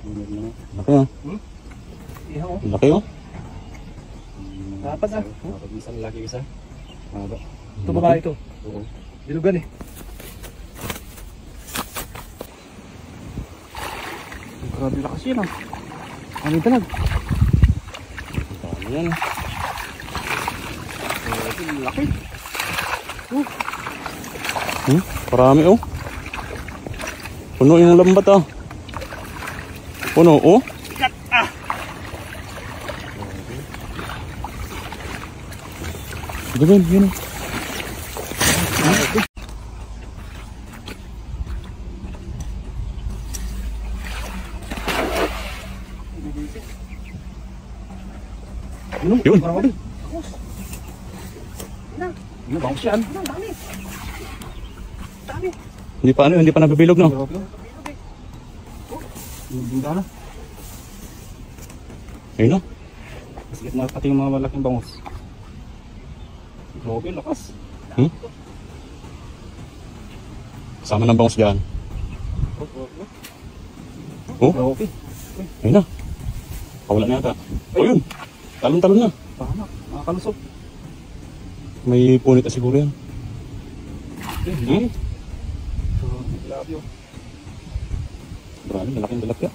Laki ah. Ihaw. Laki oh. Dapat ah. Isa lalaki isa. Haba. Ito babae ito. Oo. Bilugan eh. Grabe lakas yun ah. Ano yung talag? Ano yan? Laki. Parami oh. Puno yung lambat ah. Puno oh. Gawin, yun. Yun. Ano bang siyan? Dami. Dami. Hindi pa nabibilog no. Bunda na. Ayun no. Masigit na pati yung mga malaking bangus. Grabe, lakas. Kasama ng bangus dyan. Oh, Grabe. ayun na. Pawala na yata. Oh yun. Talon-talon na. Tama, nakakalusot. May punit na siguro yan. Grabe yun. Grabe, lalaking dalapya.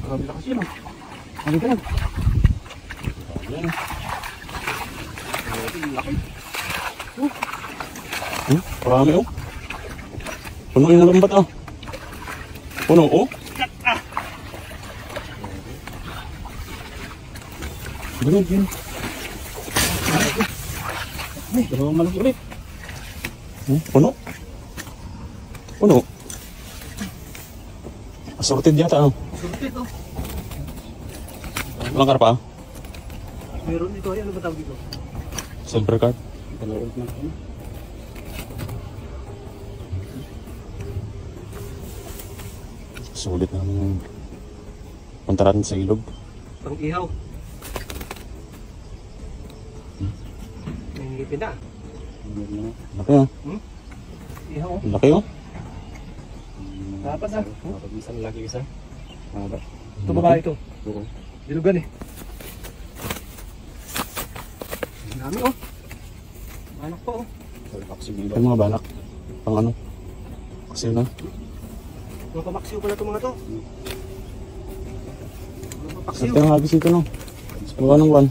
Grabe lakas yun ah. Ano ka? Yan. Laki. Marami oh. Puno yung lambat ah. Puno oh. Ganun, yun. Dalawang malaki ulit. Puno. Puno. Assorted yata ah. Surtit oh. Walang karpa ah. Meron ito. Ano ba tawag dito? Silver carp. Dalawang ulit na. Sulit naman yung punta natin sa ilog. Pang ihaw. May ngipin na. Laki ah. Ihaw. Laki oh. Dapat ah. Isa lalaki isa. Haba. Ito babae ito. Oo. Bilugan eh. Dami oh. Anak po oh. Yung mga balak. Pang ano. Kasi na. Mga pamaksiw pala ito mga to. Mga pamaksiw. Ito yung habis ito no. Gawa ng kwan.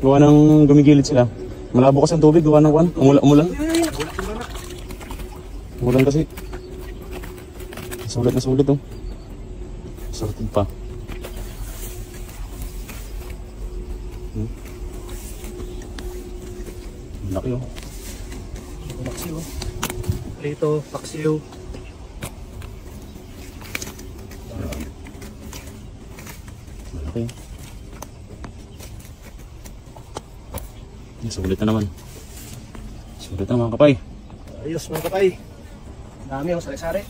Gawa ng gumigilid sila. Malabo kasi ang tubig. Gawa ng kwan. Umulan. Umulan kasi. Sulit na sulit oh. Sulit pa. Laki oh. Paksiw. Prito, paksiw. Malaki. Sulit na naman. Sulit na mga kapay. Ayos mga kapay. Dami oh, sari-sari.